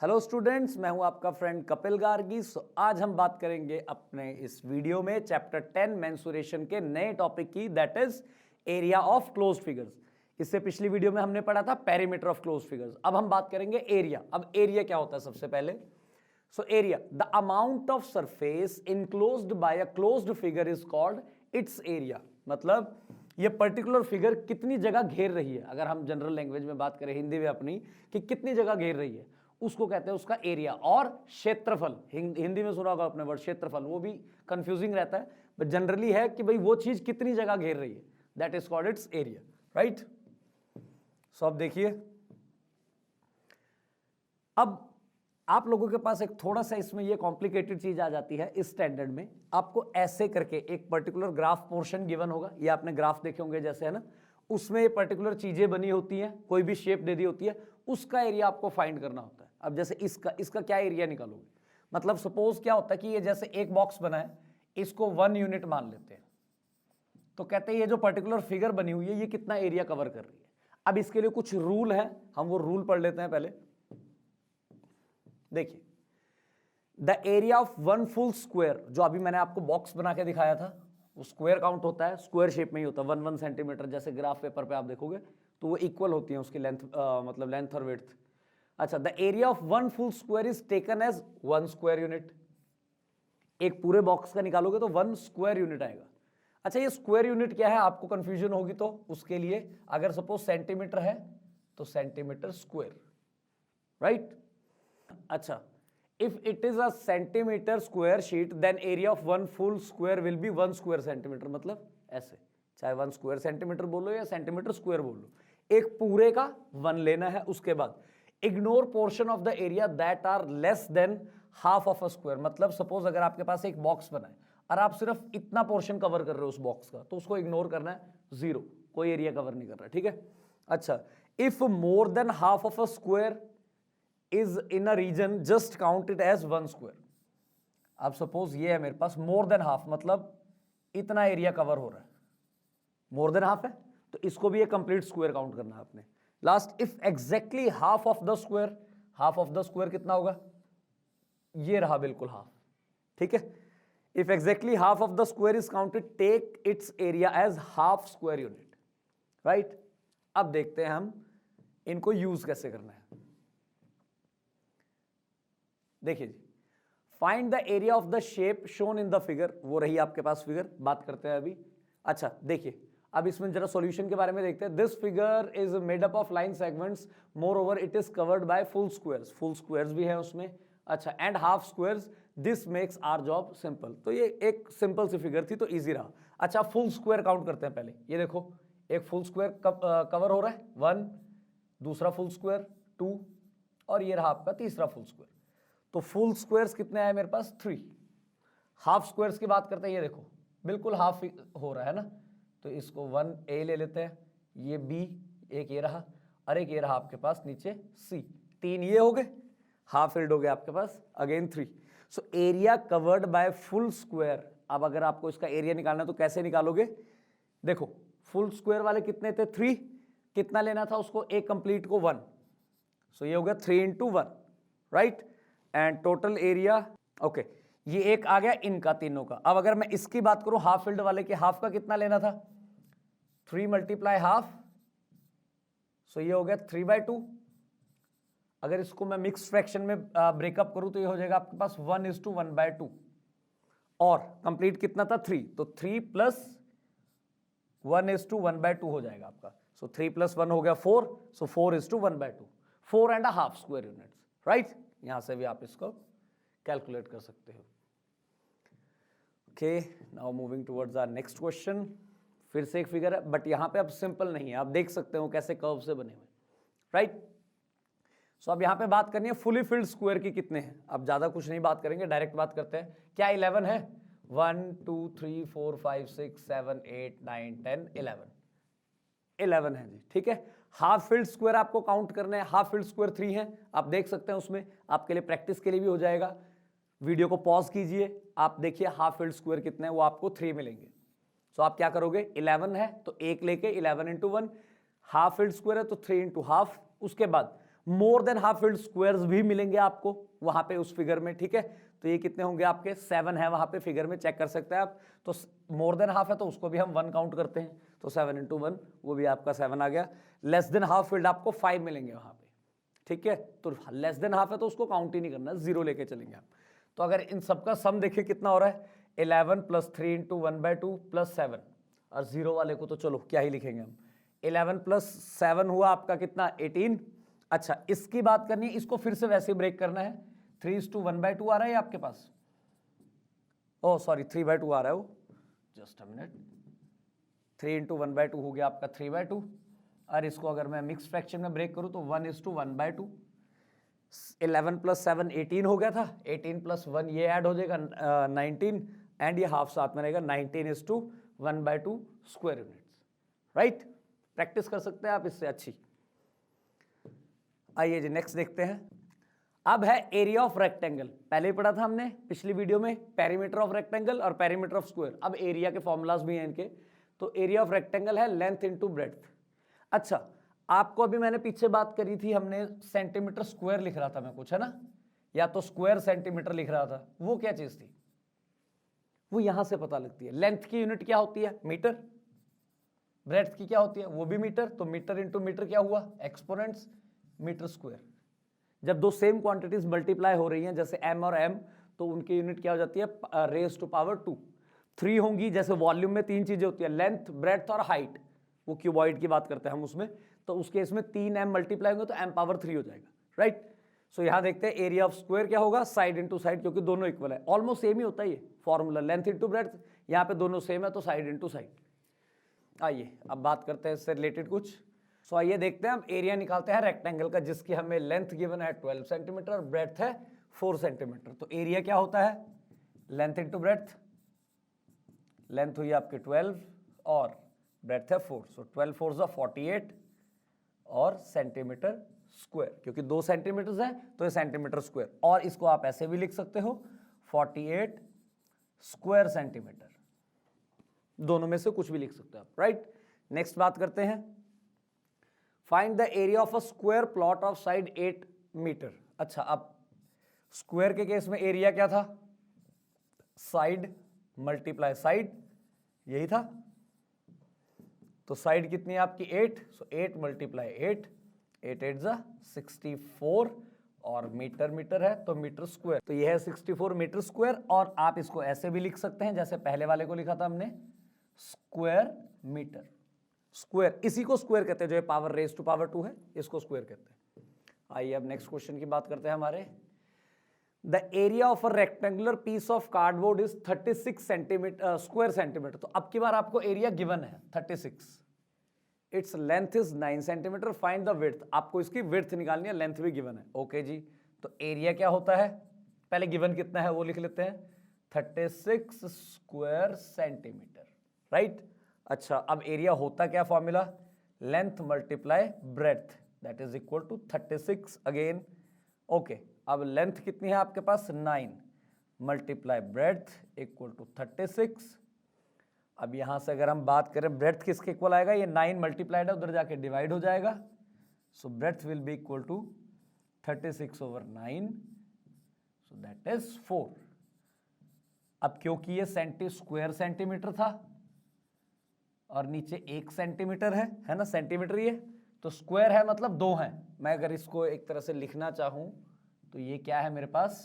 Hello students, मैं हूं आपका फ्रेंड कपिल गार्गी। आज हम बात करेंगे अपने इस वीडियो में चैप्टर 10 मेंसुरेशन के नए टॉपिक की, that is area of closed figures. इससे पिछली वीडियो में हमने पढ़ा था पेरीमीटर ऑफ क्लोज्ड फिगर्स। अब हम बात करेंगे एरिया। अब एरिया क्या होता है सबसे पहले? So area, the amount of surface enclosed bye a closed figure is called its area. मतलब ये पर्टिकुलर फिगर कितनी जगह घेर रही है, अगर हम जनरल लैंग्वेज में बात करें हिंदी में अपनी, कि कितनी जगह घेर रही है, उसको कहते हैं उसका एरिया। और क्षेत्रफल, हिंदी में सुना होगा आपने वर्ड क्षेत्रफल, वो भी कंफ्यूजिंग रहता है, बट जनरली है कि भाई वो चीज कितनी जगह घेर रही है, that is called its area, right. So अब देखिए, अब आप लोगों के पास एक थोड़ा सा इसमें ये कॉम्प्लिकेटेड चीज आ जाती है। इस स्टैंडर्ड में आपको ऐसे करके एक पर्टिकुलर ग्राफ पोर्शन गिवन होगा, ये आपने ग्राफ देखे होंगे जैसे, है ना, उसमें पर्टिकुलर चीजें बनी होती हैं, कोई भी शेप दे दी होती है, उसका एरिया आपको फाइंड करना होता है। अब जैसे इसका क्या एरिया निकालोगे? मतलब सपोज क्या होता है कि ये जैसे एक बॉक्स बना है, इसको 1 यूनिट मान लेते हैं, तो कहते हैं ये जो पर्टिकुलर फिगर बनी हुई है ये कितना एरिया कवर कर रही है। अब इसके लिए कुछ रूल है, हम वो रूल पढ़ लेते हैं पहले। देखिए, the area of 1 full square, जो अभी मैंने आपको बॉक्स बना के दिखाया था, वो स्क्वायर काउंट होता है, स्क्वायर शेप में ही होता है, 1 सेंटीमीटर। जैसे ग्राफ पेपर पे आप देखोगे तो वो इक्वल होती है उसकी लेंथ, मतलब लेंथ और विड्थ। अच्छा, the area of 1 full square is taken as 1 square unit. एक पूरे बॉक्स का निकालोगे तो 1 स्क्वायर यूनिट आएगा। अच्छा, ये स्क्वायर यूनिट क्या है, आपको कंफ्यूजन होगी तो उसके लिए, अगर सपोज सेंटीमीटर है तो सेंटीमीटर स्क्वायर, राइट। अच्छा, if it is a centimeter square sheet then area of 1 full square will be 1 square centimeter। मतलब ऐसे, चाहे 1 स्क्वायर सेंटीमीटर बोलो या सेंटीमीटर स्क्वायर बोलो, एक पूरे का 1 लेना है। उसके बाद ignore portion of the area that are less than half of a square. मतलब सपोज अगर आपके पास एक बॉक्स बना है और आप सिर्फ इतना पोर्शन कवर कर रहे हो उस बॉक्स का, तो उसको इग्नोर करना है, 0, कोई एरिया कवर नहीं कर रहा, ठीक है। अच्छा, if more than half of a square is in a region just count it as 1 square. अब सपोज ये है मेरे पास मोर देन हाफ, मतलब इतना एरिया कवर हो रहा है, मोर देन हाफ है, तो इसको भी एक कंप्लीट स्क्वायर काउंट करना है आपने। Last, if exactly half of the square, half of the square कितना होगा? ये रहा बिल्कुल हाफ, ठीक है। If exactly half of the square is counted take its area as half square unit, right. अब देखते हैं हम इनको यूज कैसे करना है। देखिए जी, find the area of the shape shown in the figure, वो रही आपके पास फिगर, बात करते हैं अभी। अच्छा देखिए, अब इसमें जरा सॉल्यूशन के बारे में देखते हैं। This figure is made up of line segments, moreover it is covered by full squares, full squares भी है उसमें। अच्छा, and half squares, this makes our job simple. तो ये एक सिंपल सी फिगर थी तो इजी रहा। अच्छा, फुल स्क्वायर काउंट करते हैं पहले। ये देखो, एक फुल स्क्वायर कवर हो रहा है 1, दूसरा फुल स्क्वायर 2, और ये रहा आपका तीसरा फुल स्क्वायर। तो फुल स्क्वायर्स कितने आए मेरे पास? 3। हाफ स्क्वायर्स की बात करते हैं, ये देखो बिल्कुल हाफ हो रहा है ना, तो इसको 1a ले लेते हैं, ये b, एक ये रहा, और एक ये रहा आपके पास नीचे c, 3 ये हो गए, हाफ फिल्ड हो गया आपके पास, again 3। So area covered by full square. अब अगर आपको इसका एरिया निकालना है तो कैसे निकालोगे? देखो, फुल स्क्वायर वाले कितने थे? 3। कितना लेना था उसको? एक कंप्लीट को 1, सो ये हो गया 3 into 1, right. And total area, okay, ये एक आ गया इनका तीनों का। अब अगर मैं इसकी बात करूं, हाफ फील्ड वाले के, हाफ का कितना लेना था? 3 मल्टीप्लाई हाफ, सो ये हो गया 3/2। अगर इसको मैं मिक्स फ्रैक्शन में ब्रेकअप करूं तो ये हो जाएगा आपके पास 1:1/2, और कंप्लीट कितना था? 3, तो 3 + 1:1/2 हो जाएगा आपका। सो 3 + 1 हो गया 4, सो 4:1/2, 4.5 स्क्वायर यूनिट्स, राइट। यहां से भी आप इसको कैलकुलेट कर सकते हो। Okay, now moving towards our next question. फिर से एक फिगर है, बट यहां पे अब सिंपल नहीं है, आप देख सकते हो कैसे कर्व से बने हुए, राइट। सो अब यहां पे बात करनी है फुली फिल्ड स्क्वायर की कितने हैं। अब ज्यादा कुछ नहीं बात करेंगे, डायरेक्ट बात करते हैं। क्या 11 है? 1 2 3 4 5 6 7 8 9 10 11 है जी, ठीक है। हाफ फील्ड स्क्वायर आपको काउंट करना है, हाफ फील्ड स्क्वायर 3 है, आप देख सकते हैं उसमें, आपके लिए प्रैक्टिस के लिए भी हो जाएगा। वीडियो को पॉज कीजिए, आप देखिए हाफ फील्ड स्क्वायर कितने हैं, वो आपको 3 मिलेंगे। सो आप क्या करोगे? 11 है तो एक लेके 11 into 1, हाफ फील्ड स्क्वायर है तो 3 into हाफ। उसके बाद मोर देन हाफ फिल्ड स्क्वायर्स भी मिलेंगे आपको वहां पे उस फिगर में, ठीक है। तो ये कितने होंगे आपके 7 है वहां पे फिगर में, चेक कर सकते हैं आप। तो मोर देन हाफ है तो उसको भी हम 1 काउंट करते हैं, तो 7 × 1 वो भी आपका 7 आ गया। लेस देन हाफ फील्ड आपको 5 मिलेंगे वहां पे, ठीक है। तो लेस देन हाफ है तो उसको काउंट ही नहीं करना, 0 लेके चलेंगे आप। तो अगर इन सबका सम देखिए कितना हो रहा है, 11 + 3 × 1/2 + 7, और 0 वाले को तो चलो क्या ही लिखेंगे हम। 11 + 7 हुआ आपका कितना 18। अच्छा इसकी बात करनी है, इसको फिर से वैसे ब्रेक करना है। 3:1/2 आ रहा है आपके पास, ओह सॉरी 3/2 आ रहा है वो, जस्ट अ मिनट। 3 × 1/2 हो गया आपका 3/2, और इसको अगर मैं मिक्स फ्रैक्शन में ब्रेक करूं तो 1:1/2। 11 + 7 18 हो गया था, 18 + 1 ये ऐड हो जाएगा 19, एंड ये हाफ साथ में रहेगा 19:1/2 स्क्वायर यूनिट्स, राइट। प्रैक्टिस कर सकते हैं आप इससे अच्छी। आइए जी नेक्स्ट देखते हैं। अब है एरिया ऑफ रेक्टेंगल, पहले ही पढ़ा था हमने पिछली वीडियो में, पेरीमीटर ऑफ रेक्टेंगल और पेरीमीटर ऑफ स्क्वायर। अब एरिया के फॉर्मूलाज भी हैं इनके। तो एरिया ऑफ रेक्टेंगल है लेंथ इनटू ब्रेड्थ। अच्छा आपको अभी मैंने पीछे बात करी थी, हमने सेंटीमीटर स्क्वायर लिख रहा था मैं कुछ, है ना, या तो स्क्वायर सेंटीमीटर लिख रहा था, वो क्या चीज थी, वो यहां से पता लगती है। लेंथ की यूनिट क्या होती है, मीटर। ब्रेड्थ की क्या होती है, वो भी मीटर। तो मीटर इंटू मीटर क्या हुआ, एक्सपोनेंट्स मीटर स्क्वायर। जब दो सेम क्वांटिटीज मल्टीप्लाई हो रही हैं जैसे m और m, तो उनकी यूनिट क्या हो जाती है, raised to 2। 3 होंगी, जैसे वॉल्यूम में 3 चीजें होती है, लेंथ ब्रेड्थ और हाइट, वो क्यूबॉइड की बात करते हैं हम उसमें। तो उस केस में 3m मल्टीप्लाई होंगे तो m⁻3 हो जाएगा, राइट। सो यहां देखते हैं एरिया ऑफ स्क्वायर क्या होगा, साइड इंटू साइड, क्योंकि दोनों इक्वल है, ऑलमोस्ट सेम ही होता है ये फॉर्मूला, लेंथ इंटू ब्रेड्थ। यहाँ पे दोनों सेम है तो साइड इंटू साइड। आइए अब बात करते हैं इससे रिलेटेड कुछ। सो आइए देखते हैं, हम एरिया निकालते हैं रेक्टेंगल का जिसकी हमें लेंथ गिवन है 12 सेंटीमीटर और ब्रेड्थ है 4 सेंटीमीटर। तो एरिया क्या होता है, लेंथ इंटू ब्रेड्थ। लेंथ हुई आपकी 12 और ब्रेड्थ है 4, सो 12 4 = 48 और सेंटीमीटर स्क्वायर, क्योंकि 2 सेंटीमीटर है तो ये सेंटीमीटर स्क्वायर। और इसको आप ऐसे भी लिख सकते हो 48 स्क्वायर सेंटीमीटर, दोनों में से कुछ भी लिख सकते हो आप, राइट। नेक्स्ट बात करते हैं, find the area of a square plot of side 8 metre. अच्छा अब स्क्वायर के केस में एरिया क्या था, साइड मल्टीप्लाई साइड, यही था। तो साइड कितनी है आपकी 8, सो 8 × 8, 8 8 = 64, और मीटर मीटर है तो मीटर स्क्वायर, तो ये है 64 मीटर स्क्वायर। और आप इसको ऐसे भी लिख सकते हैं जैसे पहले वाले को लिखा था हमने, स्क्वायर मीटर। स्क्वायर इसी को स्क्वायर कहते हैं, जो पावर raised to 2 है, इसको स्क्वायर कहते हैं। आइए अब नेक्स्ट क्वेश्चन की बात करते हैं हमारे। The area of a rectangular piece of cardboard is 36 centimetre square centimetre. तो अब की बार आपको एरिया गिवन है 36, it's length is 9 centimetre, find the width. आपको इसकी विड्थ निकालनी है, लेंथ भी गिवन है, ओके जी। तो एरिया क्या होता है, पहले गिवन कितना है वो लिख लेते हैं, 36 स्क्वायर सेंटीमीटर, राइट। अच्छा अब एरिया होता क्या, formula length multiply breadth, that is equal to 36 again, okay. अब लेंथ कितनी है आपके पास 9 मल्टीप्लाई ब्रेड्थ इक्वल टू 36। अब यहां से अगर हम बात करें ब्रेड्थ किसके इक्वल आएगा, ये 9 मल्टीप्लाइड है, उधर जाके डिवाइड हो जाएगा, so breadth will be equal to 36/9, so that is 4। अब क्योंकि ये स्क्वायर सेंटीमीटर था और नीचे 1 सेंटीमीटर है ना, सेंटीमीटर ये, तो स्क्वायर है मतलब 2 है। मैं अगर इसको एक तरह से लिखना चाहूं तो ये क्या है मेरे पास,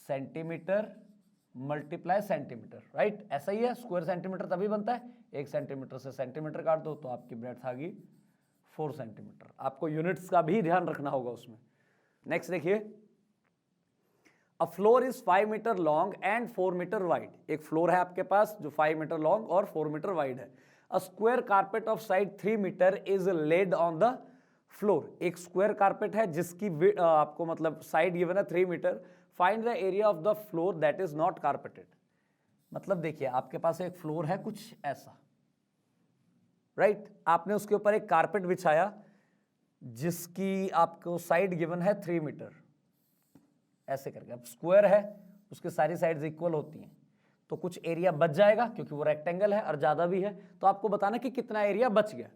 सेंटीमीटर मल्टीप्लाई सेंटीमीटर, राइट। ऐसा ही है, स्क्वायर सेंटीमीटर तभी बनता है, 1 सेंटीमीटर से सेंटीमीटर काट दो तो आपकी ब्रेड्थ आ गई 4 सेंटीमीटर। आपको यूनिट्स का भी ध्यान रखना होगा उसमें। नेक्स्ट देखिए, a floor is 5 metre long and 4 metre wide. एक फ्लोर है आपके पास जो 5 मीटर लॉन्ग और 4 मीटर वाइड है। A square carpet of side 3 metre is laid on the floor. एक स्क्वायर कारपेट है जिसकी आपको मतलब साइड गिवन है 3 metre. Find the area of the floor that is not carpeted. मतलब देखिए आपके पास एक फ्लोर है कुछ ऐसा, राइट। आपने उसके ऊपर एक कारपेट बिछाया जिसकी आपको साइड गिवन है 3 मीटर, ऐसे करके। अब स्क्वायर है, उसके सारी साइड्स इक्वल होती हैं, तो कुछ एरिया बच जाएगा क्योंकि वो रेक्टेंगल है और ज्यादा भी है, तो आपको बताना कि कितना एरिया बच गया।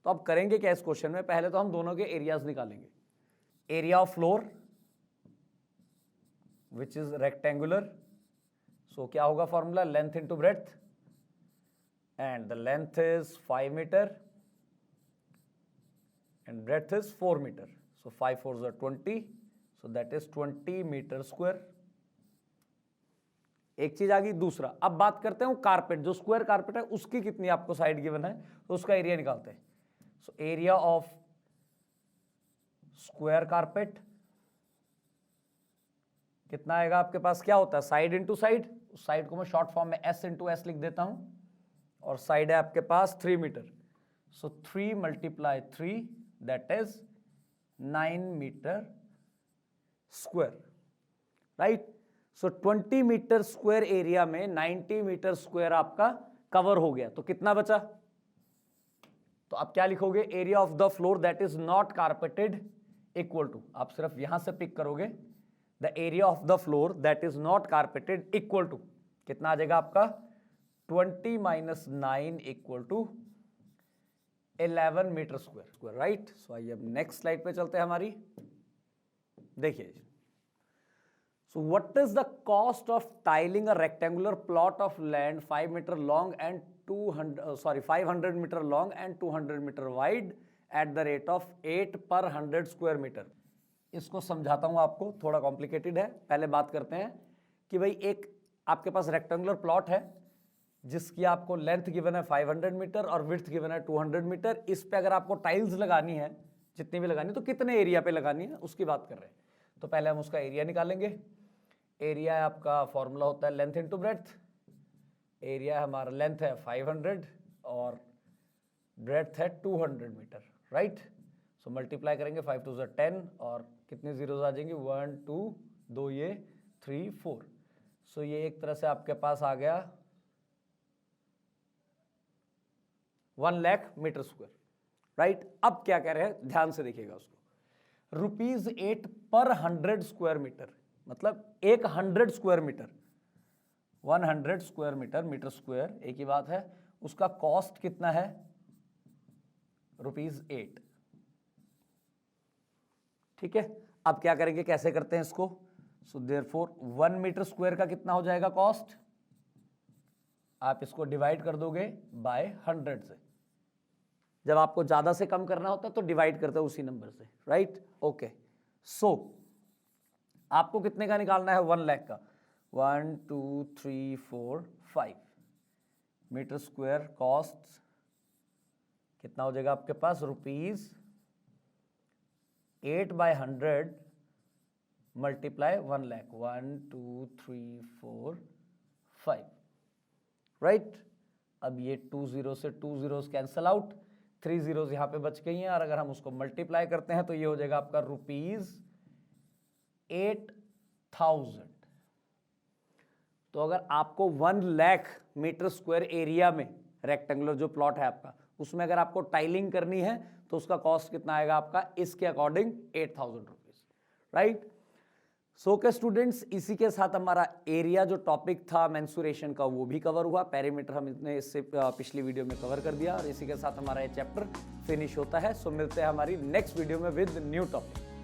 तो अब करेंगे क्या इस क्वेश्चन में, पहले तो हम दोनों के एरियाज निकालेंगे। Area of floor which is rectangular, so क्या होगा formula, length into breadth, and the length is 5 meter and breadth is 4 meter, so 5 4s are 20, so that is 20 meter square। एक चीज आ गई। दूसरा, अब बात करते हैं कारपेट, जो स्क्वायर कारपेट है उसकी कितनी आपको साइड गिवन है, तो उसका एरिया निकालते हैं। So area of square carpet कितना आएगा आपके पास, क्या होता है साइड इंटू साइड, उस साइड को मैं शॉर्ट फॉर्म में s इंटू एस लिख देता हूं, और साइड है आपके पास 3 metre, so 3 multiply 3 that is 9 meter square, right? So 20 meter square area में 90 मीटर स्क्वायर आपका कवर हो गया, तो कितना बचा, तो आप क्या लिखोगे, area of the floor that is not carpeted equal to, आप सिर्फ यहां से पिक करोगे, the area of the floor that is not carpeted equal to कितना आ जाएगा आपका 20 minus 9 equal to 11 meter square, right. So आइए अब नेक्स्ट स्लाइड पे चलते हैं हमारी। देखिए, so what is the cost of tiling a rectangular plot of land 5 metre long and 500 metre long and 200 metre wide at the rate of 8 per 100 square metre. इसको समझाता हूं आपको, थोड़ा कॉम्प्लिकेटेड है। पहले बात करते हैं कि भाई एक आपके पास रेक्टेंगुलर प्लॉट है जिसकी आपको लेंथ गिवन है 500 मीटर और विड्थ गिवन है 200 मीटर। इस पे अगर आपको टाइल्स लगानी है, जितनी भी लगानी है, तो कितने एरिया पे लगानी है उसकी बात कर रहे हैं। तो पहले हम उसका एरिया निकालेंगे। एरिया आपका फॉर्मूला होता है लेंथ इनटू ब्रेड्थ। एरिया हमारा लेंथ है 500 और ब्रेड्थ है 200 मीटर, राइट। सो मल्टीप्लाई करेंगे, 5 2 10 और कितने जीरोज आ जाएंगे, 1 2 2 ये 3 4। सो ये एक तरह से आपके पास आ गया 1 लाख मीटर स्क्वायर, राइट। अब क्या कह रहे हैं, ध्यान से देखिएगा उसको, ₹8 पर 100 स्क्वायर मीटर, मतलब एक 100 square metre, 100 square metre, metre square एक ही बात है। उसका कॉस्ट कितना है, ₹8, ठीक है। अब क्या करेंगे, कैसे करते हैं इसको, सो देयरफॉर 1 मीटर स्क्वायर का कितना हो जाएगा कॉस्ट, आप इसको डिवाइड कर दोगे बाय 100 से। जब आपको ज्यादा से कम करना होता है तो डिवाइड करते हो उसी नंबर से, राइट, ओके। सो आपको कितने का निकालना है, 1 लाख का। 1 2 3 4 5 मीटर स्क्वायर कॉस्ट कितना हो जाएगा आपके पास, ₹8 बाय 100 मल्टीप्लाई 1 लाख, 1 2 3 4 5, राइट। अब ये 2 जीरो से 2 जीरोस कैंसल आउट, 3 जीरोस यहाँ पे बच गई हैं, और अगर हम उसको मल्टीप्लाई करते हैं तो ये हो जाएगा आपका ₹8,000। तो अगर आपको 1 लाख मीटर स्क्वायर एरिया में रेक्टेंगुलर जो प्लॉट है आपका, उसमें अगर आपको टाइलिंग करनी है तो उसका कॉस्ट कितना आएगा आपका, इसके अकॉर्डिंग 8,000 रुपीज, राइट। सो के स्टूडेंट्स, इसी के साथ हमारा एरिया जो टॉपिक था मेंसुरेशन का वो भी कवर हुआ। पेरीमीटर हमने इससे पिछली वीडियो में कवर कर दिया, और इसी के साथ हमारा ये चैप्टर फिनिश होता है। सो मिलते हैं हमारी नेक्स्ट वीडियो में विद न्यू टॉपिक।